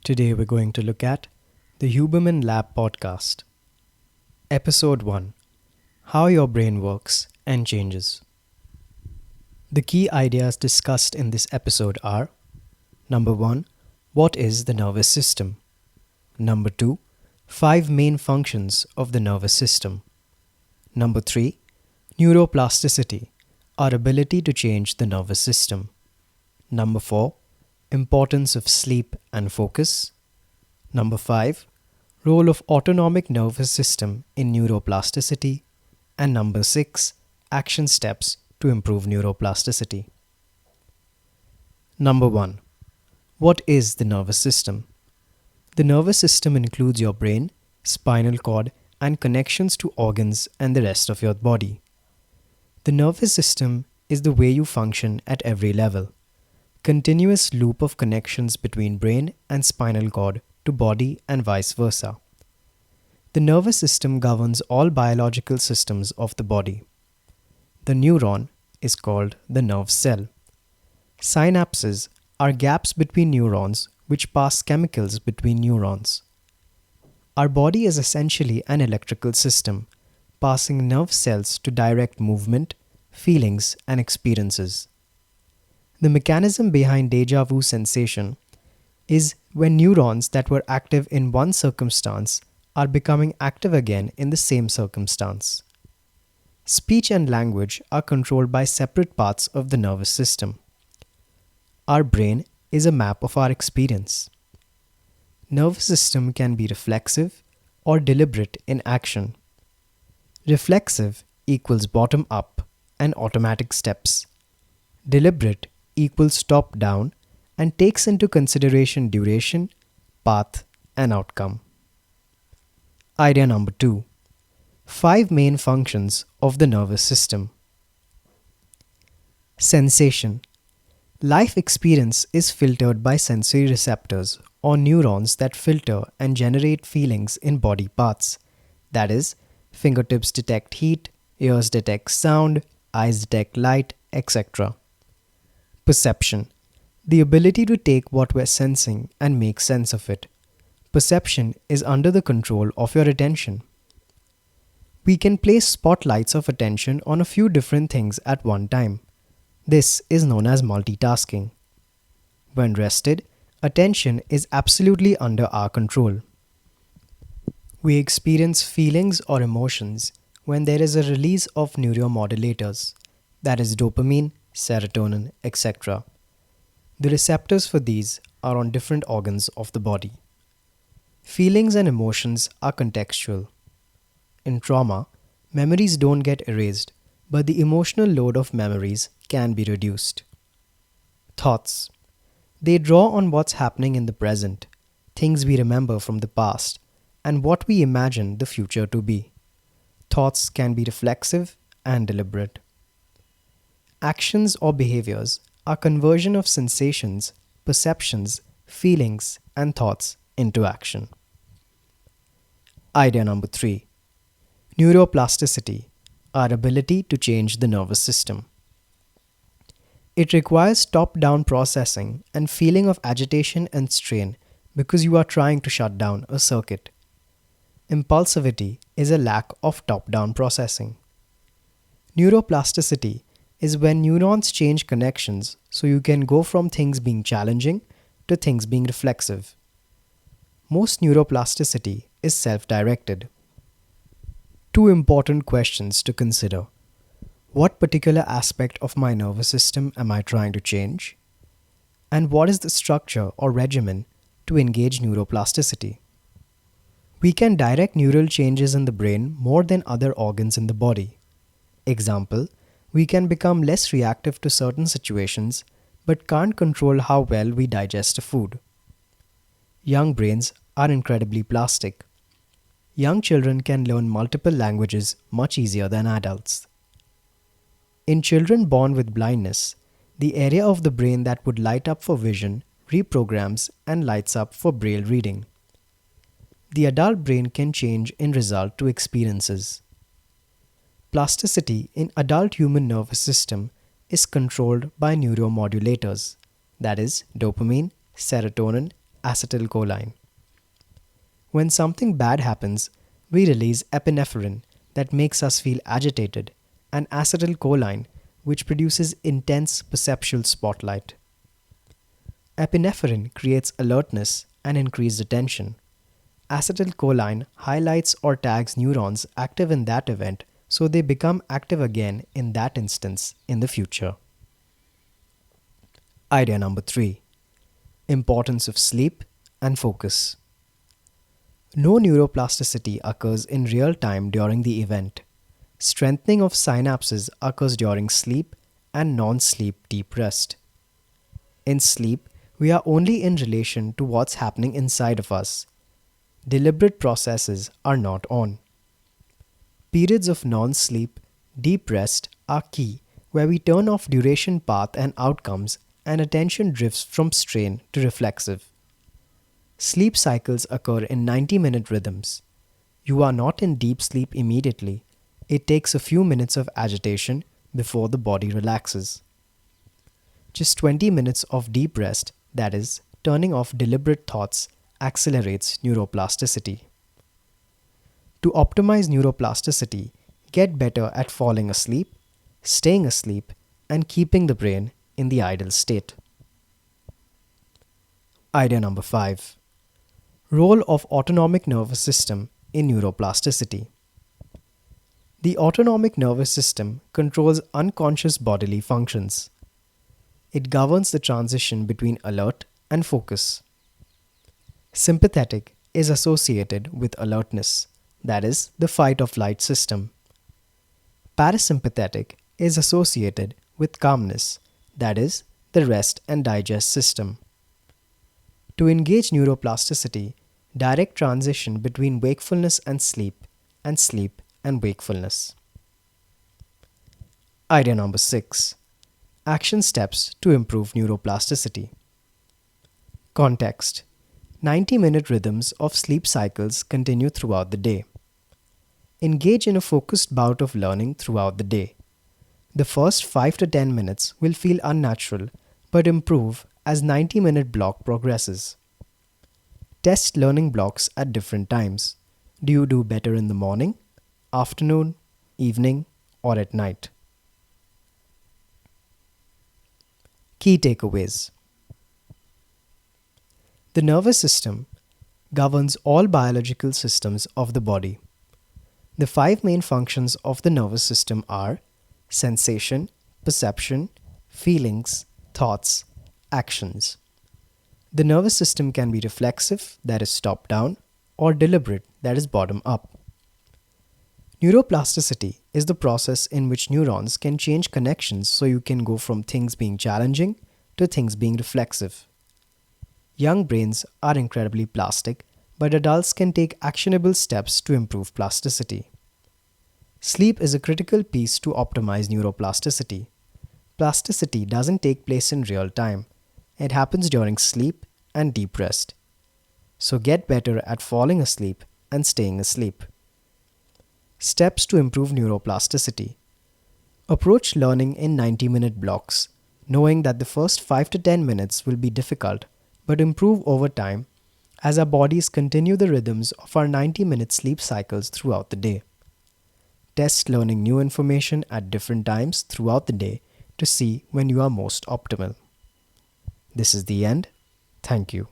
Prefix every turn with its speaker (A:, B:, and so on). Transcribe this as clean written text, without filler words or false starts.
A: Today we're going to look at the Huberman Lab Podcast. Episode 1: How Your Brain Works and Changes. The key ideas discussed in this episode are: Number 1, what is the nervous system? Number 2, 5 main functions of the nervous system. Number 3, neuroplasticity, our ability to change the nervous system. Number 4, importance of sleep and focus. Number 5, role of autonomic nervous system in neuroplasticity. And number 6, action steps to improve neuroplasticity. Number 1, what is the nervous system? The nervous system includes your brain, spinal cord, and connections to organs and the rest of your body. The nervous system is the way you function at every level. Continuous loop of connections between brain and spinal cord to body and vice versa. The nervous system governs all biological systems of the body. The neuron is called the nerve cell. Synapses are gaps between neurons which pass chemicals between neurons. Our body is essentially an electrical system, passing nerve cells to direct movement, feelings, and experiences. The mechanism behind déjà vu sensation is when neurons that were active in one circumstance are becoming active again in the same circumstance. Speech and language are controlled by separate parts of the nervous system. Our brain is a map of our experience. Nervous system can be reflexive or deliberate in action. Reflexive equals bottom up and automatic steps. Deliberate equals top down and takes into consideration duration, path, and outcome. Idea number 2. 5 main functions of the nervous system. Sensation. Life experience is filtered by sensory receptors or neurons that filter and generate feelings in body parts. That is, fingertips detect heat, ears detect sound, eyes detect light, etc. Perception. The ability to take what we're sensing and make sense of it. Perception is under the control of your attention. We can place spotlights of attention on a few different things at one time. This is known as multitasking. When rested, attention is absolutely under our control. We experience feelings or emotions when there is a release of neuromodulators, that is dopamine, serotonin, etc. The receptors for these are on different organs of the body. Feelings and emotions are contextual. In trauma, memories don't get erased, but the emotional load of memories can be reduced. Thoughts. They draw on what's happening in the present, things we remember from the past, and what we imagine the future to be. Thoughts can be reflexive and deliberate. Actions or behaviors are conversion of sensations, perceptions, feelings, and thoughts into action. Idea number 3. Neuroplasticity, our ability to change the nervous system. It requires top-down processing and feeling of agitation and strain because you are trying to shut down a circuit. Impulsivity is a lack of top-down processing. Neuroplasticity is when neurons change connections so you can go from things being challenging to things being reflexive. Most neuroplasticity is self-directed. 2 important questions to consider. What particular aspect of my nervous system am I trying to change? And what is the structure or regimen to engage neuroplasticity? We can direct neural changes in the brain more than other organs in the body. Example, we can become less reactive to certain situations but can't control how well we digest a food. Young brains are incredibly plastic. Young children can learn multiple languages much easier than adults. In children born with blindness, the area of the brain that would light up for vision reprograms and lights up for braille reading. The adult brain can change in result to experiences. Plasticity in adult human nervous system is controlled by neuromodulators, that is dopamine, serotonin, acetylcholine. When something bad happens, we release epinephrine that makes us feel agitated, and acetylcholine, which produces intense perceptual spotlight. Epinephrine creates alertness and increased attention. Acetylcholine highlights or tags neurons active in that event so they become active again in that instance in the future. Idea number 3. Importance of sleep and focus. No neuroplasticity occurs in real time during the event. Strengthening of synapses occurs during sleep and non-sleep deep rest. In sleep, we are only in relation to what's happening inside of us. Deliberate processes are not on. Periods of non-sleep, deep rest are key, where we turn off duration, path and outcomes, and attention drifts from strain to reflexive. Sleep cycles occur in 90-minute rhythms. You are not in deep sleep immediately. It takes a few minutes of agitation before the body relaxes. Just 20 minutes of deep rest, that is, turning off deliberate thoughts, accelerates neuroplasticity. To optimize neuroplasticity, get better at falling asleep, staying asleep, and keeping the brain in the idle state. Idea number 5. Role of autonomic nervous system in neuroplasticity. The autonomic nervous system controls unconscious bodily functions. It governs the transition between alert and focus. Sympathetic is associated with alertness, that is, the fight or flight system. Parasympathetic is associated with calmness, that is, the rest and digest system. To engage neuroplasticity, direct transition between wakefulness and sleep and wakefulness. Idea number 6. Action steps to improve neuroplasticity. Context. 90-minute rhythms of sleep cycles continue throughout the day. Engage in a focused bout of learning throughout the day. The first 5 to 10 minutes will feel unnatural, but improve as 90-minute block progresses. Test learning blocks at different times. Do you do better in the morning, afternoon, evening, or at night? Key takeaways. The nervous system governs all biological systems of the body. The 5 main functions of the nervous system are sensation, perception, feelings, thoughts, actions. The nervous system can be reflexive, that is top-down, or deliberate, that is bottom-up. Neuroplasticity is the process in which neurons can change connections so you can go from things being challenging to things being reflexive. Young brains are incredibly plastic, but adults can take actionable steps to improve plasticity. Sleep is a critical piece to optimize neuroplasticity. Plasticity doesn't take place in real time. It happens during sleep and deep rest. So get better at falling asleep and staying asleep. Steps to improve neuroplasticity. Approach learning in 90-minute blocks, knowing that the first 5 to 10 minutes will be difficult, but improve over time as our bodies continue the rhythms of our 90-minute sleep cycles throughout the day. Test learning new information at different times throughout the day to see when you are most optimal. This is the end. Thank you.